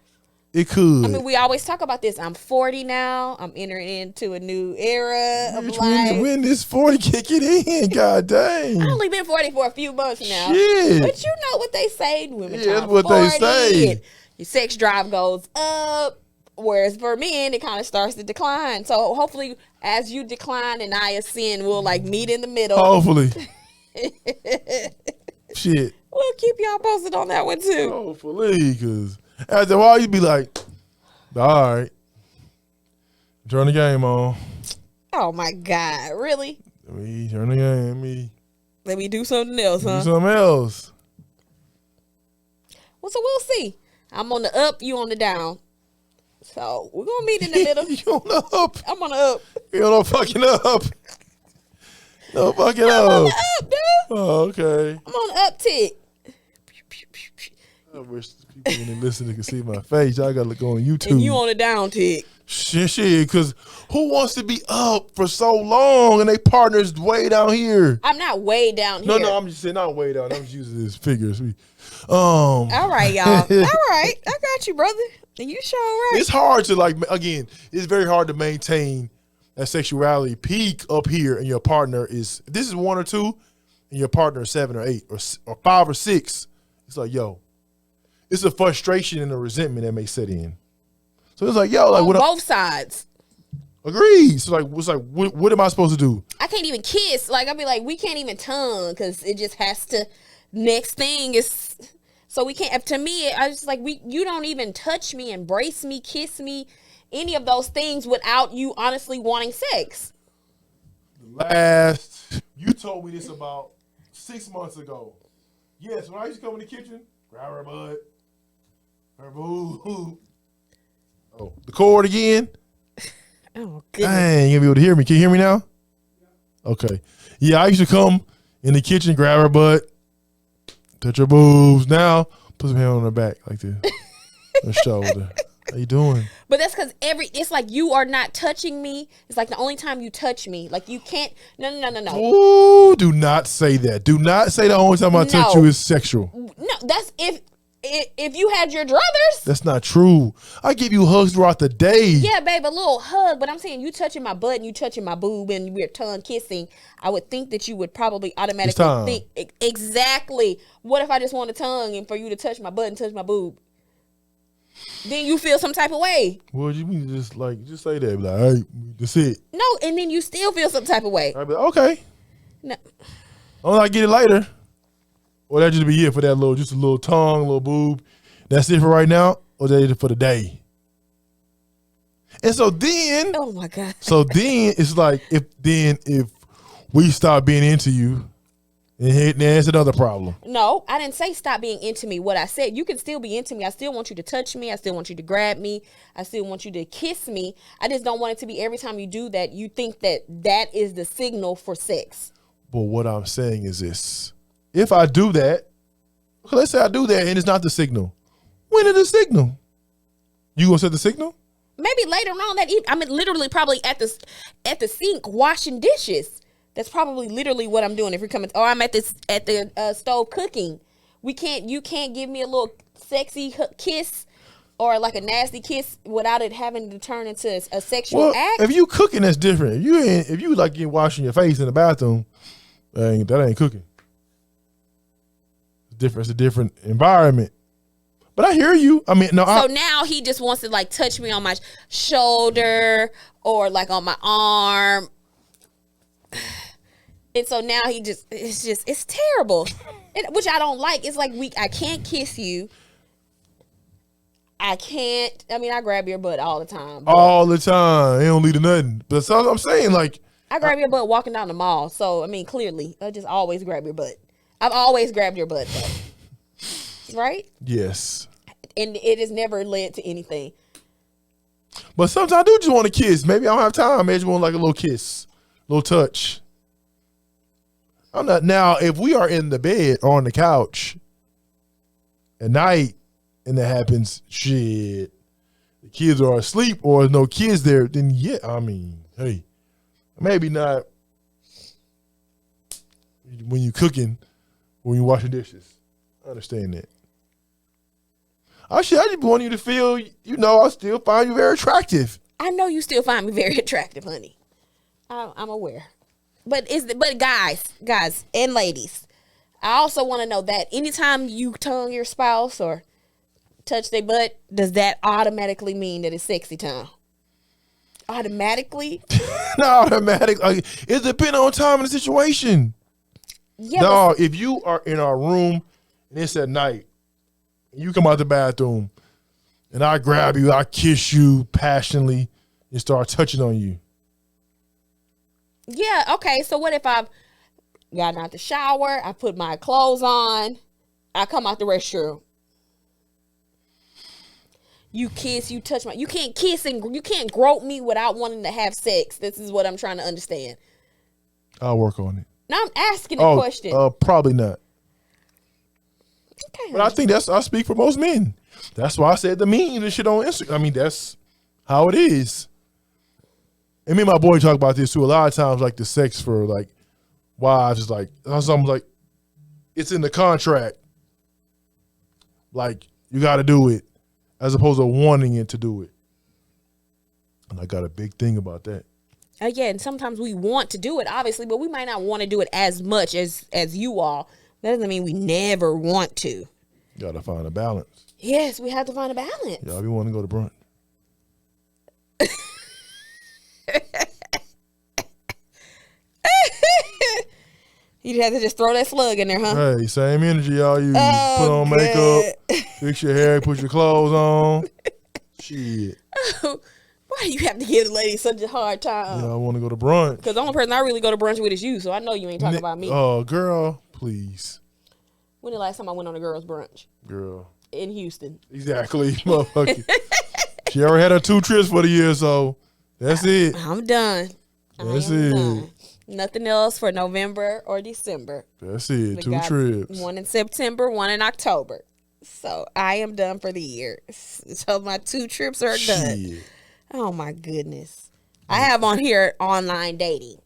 It could. I mean, we always talk about this. I'm 40 now. I'm entering into a new era of life. When this 40 kicking in, god dang. I've only been 40 for a few months now. Shit. But you know what they say. Women turn That's what 40, they say. and your sex drive goes up. Whereas for men, it kind of starts to decline. So hopefully, as you decline and I ascend, we'll like meet in the middle. Hopefully. Shit. We'll keep y'all posted on that one too. Hopefully, because after a while, you'd be like, all right, turn the game on. Oh my God, really? Let me turn the game. Let me do something else, huh? Do something else. Well, so we'll see. I'm on the up, you on the down. So we're gonna meet in the middle. You on the up? I'm on the up. You on the fucking up? No fucking I'm on up. the up, dude. Oh, okay. I'm on the uptick. I wish people when they listen can see my face. I gotta go on YouTube. And you on the down tick. Shit, because who wants to be up for so long and they partners way down here? I'm not way down here. No, I'm just saying not way down. I'm just using this figures. All right, y'all. All right, I got you, brother. And you sure right. It's hard to it's very hard to maintain that sexuality peak up here and your partner is, this is 1 or 2 and your partner is 7 or 8 or 5 or 6. It's like, yo, it's a frustration and a resentment that may set in. So it's like, yo, like on both sides. Agreed. So what am I supposed to do? I can't even kiss. Like, I'll be like, we can't even tongue because it just has to, next thing is, so we can't, to me, I was like, you don't even touch me, embrace me, kiss me, any of those things without you honestly wanting sex. You told me this about 6 months ago. Yes, when I used to come in the kitchen, grab her butt, her boob. Oh, the cord again? Oh, goodness. Dang, you gonna be able to hear me. Can you hear me now? Okay. Yeah, I used to come in the kitchen, grab her butt, touch her boobs. Now, put some hand on her back like this. Her shoulder. How you doing? But that's because it's like you are not touching me. It's like the only time you touch me. Like you can't, no. Ooh, do not say that. Do not say the only time I touch you is sexual. No, that's if you had your druthers. That's not true. I give you hugs throughout the day. Yeah, babe, a little hug. But I'm saying you touching my butt and you touching my boob and we're tongue kissing. I would think that you would probably automatically think exactly. What if I just want a tongue and for you to touch my butt and touch my boob? Then you feel some type of way. Well, you mean just say that, be like, hey, that's it. No, and then you still feel some type of way. I'd be like, okay. No. Unless I get it later. Or that just be it for that just a little tongue, a little boob. That's it for right now, or that it for the day. And so then, oh my God. So then it's like if we start being into you, and there's another problem. No, I didn't say stop being into me. What I said, you can still be into me. I still want you to touch me. I still want you to grab me. I still want you to kiss me. I just don't want it to be every time you do that, you think that is the signal for sex. But what I'm saying is this. If I do that, let's say I do that and it's not the signal. When is the signal? You gonna set the signal? Maybe later on that evening. I'm literally probably at the sink washing dishes. That's probably literally what I'm doing. If you're coming, or I'm at the stove cooking. You can't give me a little sexy kiss or like a nasty kiss without it having to turn into a sexual act. If you cooking, that's different. If you like you washing your face in the bathroom, that ain't cooking. It's a different environment. But I hear you. I mean, no. So now he just wants to like touch me on my shoulder or like on my arm. And so now it's terrible, which I don't like. It's like I can't kiss you. I grab your butt all the time. All the time. It don't lead to nothing. But so I'm saying, like, I grab your butt walking down the mall. So, I mean, clearly, I just always grab your butt. I've always grabbed your butt, though. Right? Yes. And it has never led to anything. But sometimes I do just want to kiss. Maybe I don't have time. I just want like a little kiss, a little touch. I'm not now. If we are in the bed or on the couch at night and that happens, shit, the kids are asleep or there's no kids there, then yeah, I mean, hey, maybe not when you cooking, when you washing dishes. I understand that. I just want you to feel, I still find you very attractive. I know you still find me very attractive, honey. I'm aware. But guys and ladies, I also want to know that anytime you tongue your spouse or touch their butt, does that automatically mean that it's sexy time? Automatically? Not automatic. Like, it depends on time and the situation. Yeah. No, if you are in our room and it's at night, and you come out the bathroom, and I grab you, I kiss you passionately, and start touching on you. Yeah, okay. So what if I've gotten out the shower, I put my clothes on, I come out the restroom. You kiss, you touch you can't kiss and you can't grope me without wanting to have sex. This is what I'm trying to understand. I'll work on it. Now I'm asking a question. Probably not. Okay. But I think I speak for most men. That's why I said the mean and shit on Instagram. I mean, that's how it is. And me and my boy talk about this too. A lot of times, like the sex for like wives is like something like it's in the contract. Like you got to do it, as opposed to wanting it to do it. And I got a big thing about that. Yeah, and sometimes we want to do it, obviously, but we might not want to do it as much as you all. That doesn't mean we never want to. You got to find a balance. Yes, we have to find a balance. Y'all be wanting to go to brunch. You'd have to just throw that slug in there, huh? Hey, same energy y'all use. Put on makeup, fix your hair, put your clothes on. Shit. Why do you have to give the ladies such a hard time? Yeah, I want to go to brunch. Because the only person I really go to brunch with is you, so I know you ain't talking about me. Oh, girl, please. When the last time I went on a girls' brunch? Girl. In Houston. Exactly, motherfucker. She already had her 2 trips for the year, so that's it. I'm done. That's it. Done. Nothing else for November or December. That's it. 2 trips. One in September, one in October. So I am done for the year. So my 2 trips are done. Oh my goodness. I have on here online dating.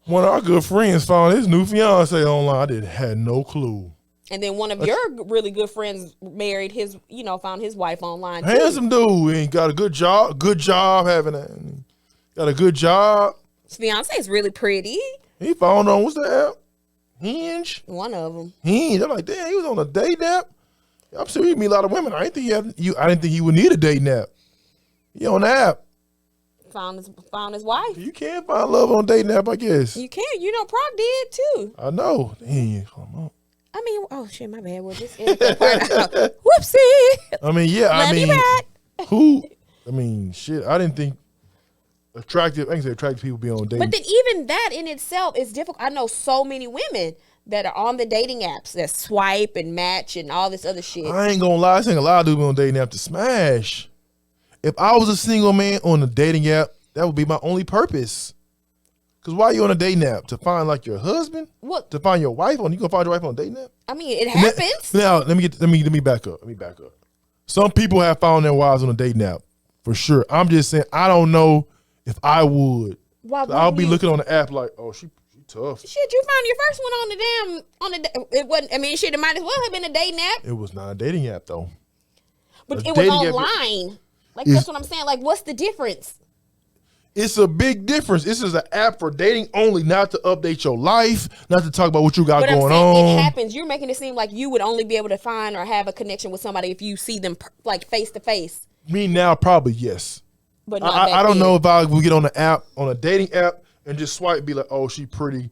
One of our good friends found his new fiance online. I had no clue. And then one of your really good friends married found his wife online too. Handsome dude. He got a good job. Got a good job. His fiance is really pretty. He found on, what's the app? Hinge? One of them. Hinge. I'm like, damn, he was on a dating app? I'm sure he meet a lot of women. I didn't think he would need a dating app. He on the app. Found his wife. You can find love on a dating app, I guess. You can. Proc did too. I know. Damn, come on. I mean, oh shit, my bad. We'll just edit that part out. Whoopsie. I mean, yeah. Love you back. Shit. I didn't think attractive people be on dating. But then even that in itself is difficult. I know so many women that are on the dating apps that swipe and match and all this other shit. I ain't gonna lie. I think a lot of dudes on dating app to smash. If I was a single man on a dating app, that would be my only purpose. Because why are you on a dating app? To find like your husband? What? To find your wife on? You gonna find your wife on a dating app? I mean, it happens. Now let me back up. Some people have found their wives on a dating app for sure. I'm just saying I don't know if I would. Why so I'll be looking on the app like, oh, she tough. Shit, you found your first one it wasn't. I mean, shit, it might as well have been a dating app. It was not a dating app though. But it was online. Like that's what I'm saying. Like, what's the difference? It's a big difference. This is an app for dating only, not to update your life, not to talk about what you got going on. It happens. You're making it seem like you would only be able to find or have a connection with somebody if you see them like face to face. Me now, probably yes. But I don't know if I would get on the app, on a dating app, and just swipe, be like, oh, she pretty.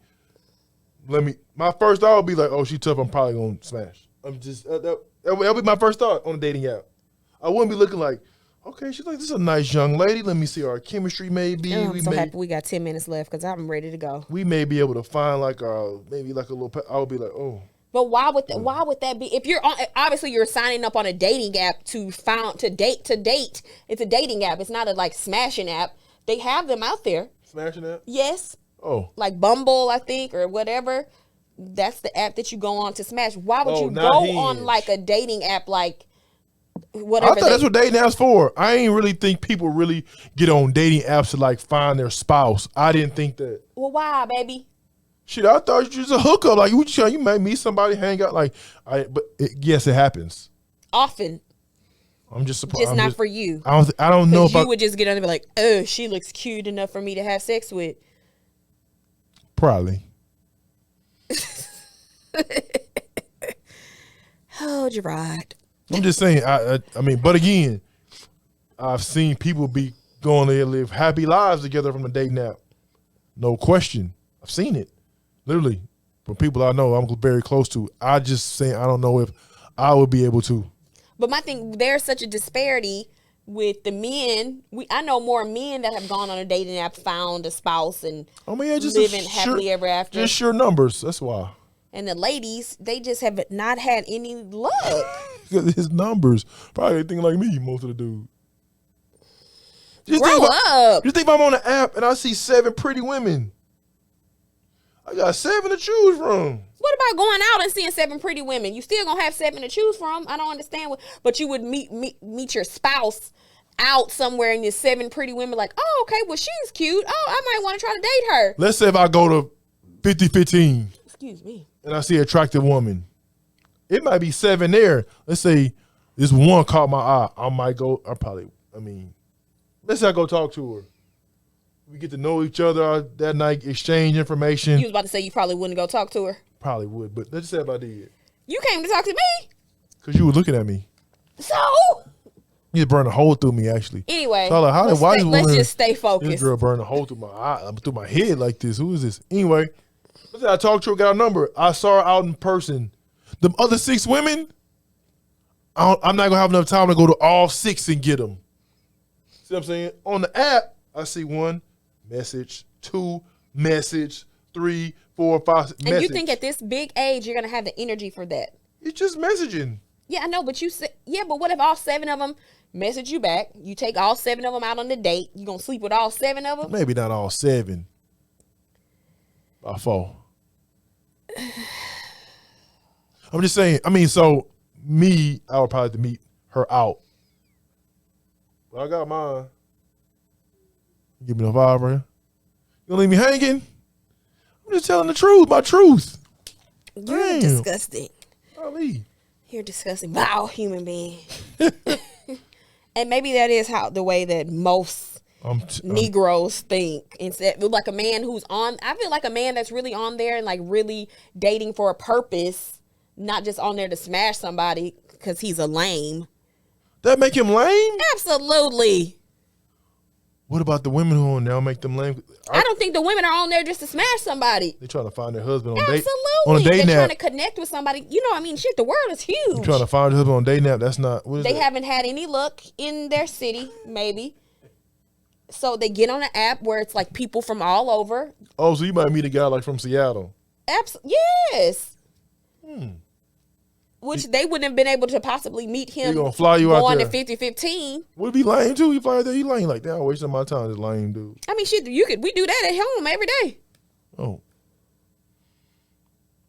My first thought would be like, oh, she tough. I'm probably gonna smash. That'll be my first thought on a dating app. I wouldn't be looking like, okay, she's like, this is a nice young lady. Let me see our chemistry maybe. I'm so happy we got 10 minutes left because I'm ready to go. We may be able to find maybe like a little, I would be like, oh. But why would that be? If you're obviously you're signing up on a dating app to date. It's a dating app. It's not a like smashing app. They have them out there. Smashing app? Yes. Oh. Like Bumble, I think, or whatever. That's the app that you go on to smash. Why would you go on like a dating app like whatever? I thought that's what dating apps for. I ain't really think people really get on dating apps to like find their spouse. I didn't think that. Well, why, baby? Shit, I thought you was a hookup. Like you might meet somebody, hang out. Yes, it happens. often. I'm just surprised. Just not for you. I don't know if you would just get on and be like, oh, she looks cute enough for me to have sex with. Probably. Oh, Gerard. I'm just saying. I mean, but again, I've seen people be going there live happy lives together from the dating app. No question. I've seen it. Literally. From people I know I'm very close to. I just saying I don't know if I would be able to. But my thing, there's such a disparity with the men. I know more men that have gone on a dating app, found a spouse, and living happily ever after. Just sheer numbers. That's why. And the ladies, they just have not had any luck. Because his numbers. Probably thinking like me, most of the dudes. Grow up. Just think if I'm on the app and I see 7 pretty women. I got 7 to choose from. What about going out and seeing 7 pretty women? You still gonna have 7 to choose from. I don't understand but you would meet your spouse out somewhere and there's 7 pretty women like, oh, okay, well, she's cute. Oh, I might want to try to date her. Let's say if I go to 50-15. Excuse me. And I see an attractive woman. It might be 7 there. Let's say this one caught my eye. I might go, let's say I go talk to her. We get to know each other that night, exchange information. You was about to say you probably wouldn't go talk to her. Probably would, but let's just say if I did. You came to talk to me? Because you were looking at me. So? You just burned a hole through me, actually. Anyway, so let's just stay focused. This girl burned a hole through my eye, through my head like this. Who is this? Anyway, I talked to her, got her number. I saw her out in person. The other 6 women, I'm not going to have enough time to go to all 6 and get them. See what I'm saying? On the app, I see 1 message, 2 message, 3, 4, 5 message. And you think at this big age you're gonna have the energy for that? It's just messaging. Yeah, I know, but you said but what if all 7 of them message you back? You take all 7 of them out on the date. You gonna sleep with all 7 of them? Maybe not all 7. About 4. I'm just saying. I mean, so me, I would probably have to meet her out. But I got mine. Give me the vibe, right? You gonna leave me hanging? I'm just telling the truth, my truth. You're disgusting. Golly. You're disgusting. Wow, human being. And maybe that is the way that most Negroes think. Instead, like a man who's I feel like a man that's really on there and like really dating for a purpose, not just on there to smash somebody because he's a lame. That make him lame? Absolutely. What about the women who are on there make them lame? I don't think the women are on there just to smash somebody. They're trying to find their husband on Absolutely. dating app. They're trying to connect with somebody. You know what I mean? Shit, the world is huge. They're trying to find their husband on dating app. That's not. They haven't had any luck in their city, maybe. So they get on an app where it's like people from all over. Oh, so you might meet a guy like from Seattle. Yes. Which they wouldn't have been able to possibly meet him. He gonna fly you out there. Going to 50-15. Would be lame too. He fly out there. He lame like that. I'm wasting my time. This lame dude. I mean, shit. We do that at home every day. Oh.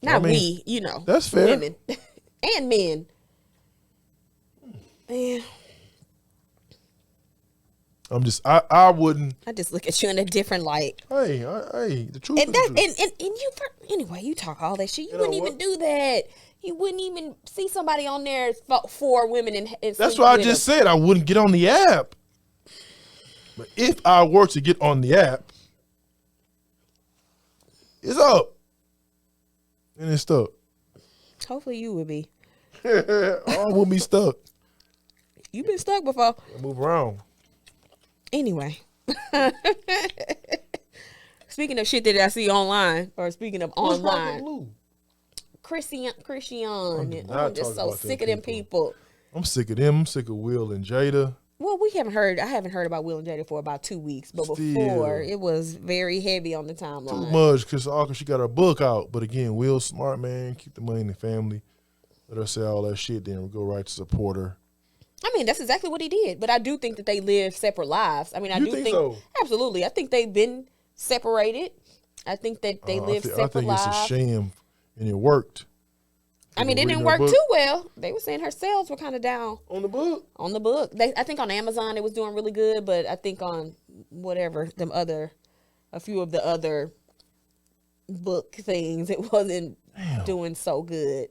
Not we. You know. That's fair. Women and men. Man. I wouldn't. I just look at you in a different light. Hey, the truth. And you anyway. You talk all that shit. You wouldn't even do that. You wouldn't even see somebody on there 4 women and that's what I just said. I wouldn't get on the app. But if I were to get on the app, it's up and it's stuck. Hopefully, you would be. I wouldn't be stuck. You've been stuck before. I move around. Anyway. Speaking of shit that I see online, or speaking of online, Christian, I'm just so sick of them people. I'm sick of them. I'm sick of Will and Jada. Well, I haven't heard about Will and Jada for about 2 weeks, but before it was very heavy on the timeline. Too much because she got her book out. But again, Will's smart, man. Keep the money in the family. Let her say all that shit, then we'll go right to support her. I mean, that's exactly what he did. But I do think that they live separate lives. I mean, I do think so? Absolutely. I think they've been separated. I think that they live separate lives. I think it's a shame, and it worked. I mean, it didn't work too well. They were saying her sales were kind of down. On the book? On the book. I think on Amazon it was doing really good, but I think on a few of the other book things, it wasn't doing so good.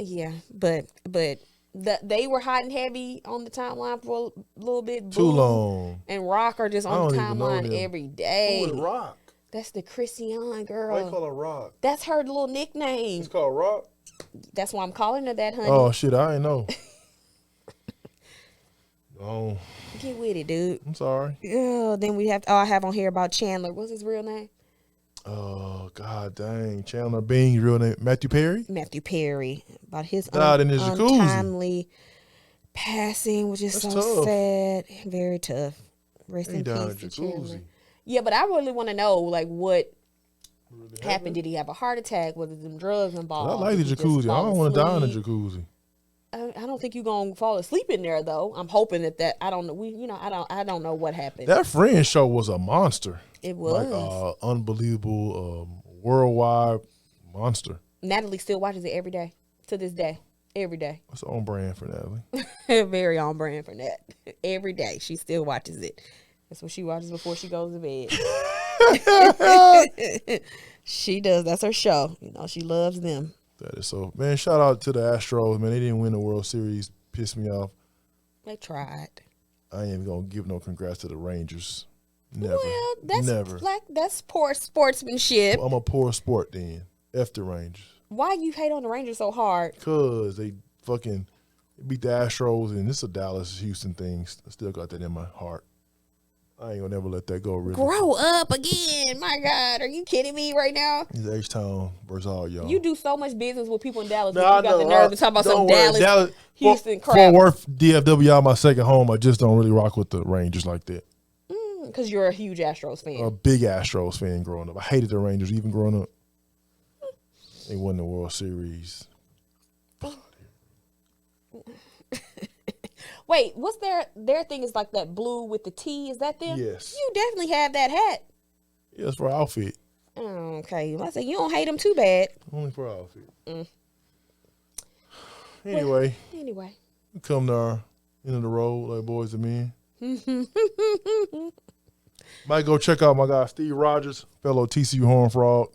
Yeah, but they were hot and heavy on the timeline for a little bit. Too long. And Rock are just on the timeline every day. Who is Rock? That's the Christian girl. Why you call her Rock? That's her little nickname. It's called Rock? That's why I'm calling her that, honey. Oh, shit, I ain't know. Oh. Get with it, dude. I'm sorry. Oh, then we have, I have on here about Chandler. What's his real name? Oh, God dang. Chandler Bing's real name, Matthew Perry? Matthew Perry. About his died in his jacuzzi. Untimely passing, which is That's so tough. sad. Very tough. Rest in peace to Chandler. Yeah, but I really want to know, like, what happened. Did he have a heart attack? Was there some drugs involved? I like the jacuzzi. I don't want to die in the jacuzzi. I don't think you're gonna fall asleep in there though. I'm hoping that I don't know. I don't know what happened. That Friends show was a monster. It was like unbelievable, worldwide monster. Natalie still watches it every day to this day. Every day. It's on brand for Natalie. Very on brand for Nat. Every day she still watches it. That's what she watches before she goes to bed. She does. That's her show. You know, she loves them. That is so. Man, shout out to the Astros. Man, they didn't win the World Series. Pissed me off. They tried. I ain't even gonna give no congrats to the Rangers. Never. Well, that's never. That's poor sportsmanship. I'm a poor sport then. F the Rangers. Why you hate on the Rangers so hard? Cause they fucking beat the Astros, and this is a Dallas Houston thing. I still got that in my heart. I ain't gonna never let that go. Really. Grow up again. My God, are you kidding me right now? It's H-Town versus all y'all. You do so much business with people in Dallas. No, You I got the know. nerve to talk about some Dallas, Houston crap. Fort Worth, DFW, my second home. I just don't really rock with the Rangers like that. Because you're a huge Astros fan. A big Astros fan growing up. I hated the Rangers even growing up. They won the World Series. Wait, what's their thing is like that blue with the T? Is that them? Yes. You definitely have that hat. Yeah, it's for our outfit. Oh, okay. I say you don't hate them too bad. Only for our outfit. Anyway. We come to our end of the road like boys and men. Might go check out my guy Steve Rogers, fellow TCU Horned Frog.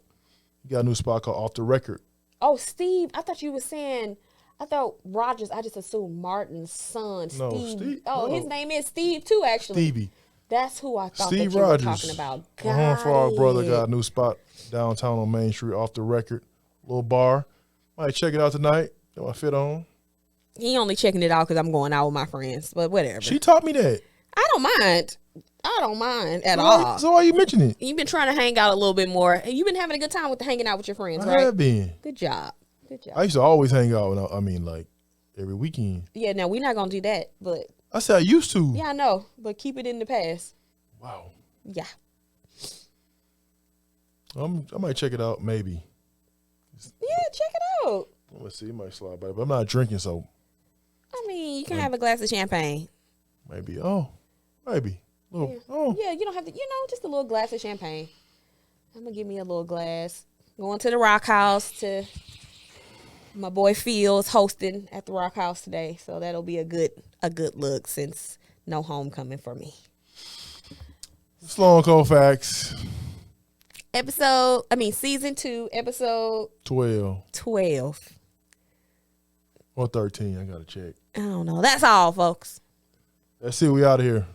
He got a new spot called Off the Record. Oh, Steve. I thought you were saying... I thought Rogers, I just assumed Martin's son, Steve. No, Steve. Oh, no. His name is Steve too, actually. Stevie. That's who I thought Steve that you Rogers. were talking about. My Horned Frog brother got a new spot downtown on Main Street, Off the Record. Little bar. Might check it out tonight. Got my fit on. He only checking it out because I'm going out with my friends, but whatever. She taught me that. I don't mind. I don't mind at all. So why you mention it? You've been trying to hang out a little bit more. You've been having a good time with hanging out with your friends, right? I have been. Good job. I used to always hang out. Like every weekend. Yeah, now we're not going to do that, but. I said I used to. Yeah, I know, but keep it in the past. Wow. Yeah. I might check it out, maybe. Yeah, check it out. I'm going to see. It might slide by, but I'm not drinking, so. I mean, you can have a glass of champagne. Maybe. Oh, maybe. Little, Yeah. Oh. Yeah, you don't have to, just a little glass of champagne. I'm going to give me a little glass. Going to the Rock House to, my boy Phil's hosting at the Rock House today. So that'll be a good look since no homecoming for me. Sloan Colfax. Season 2, episode 12. Or 13. I got to check. I don't know. That's all, folks. That's it. We out of here.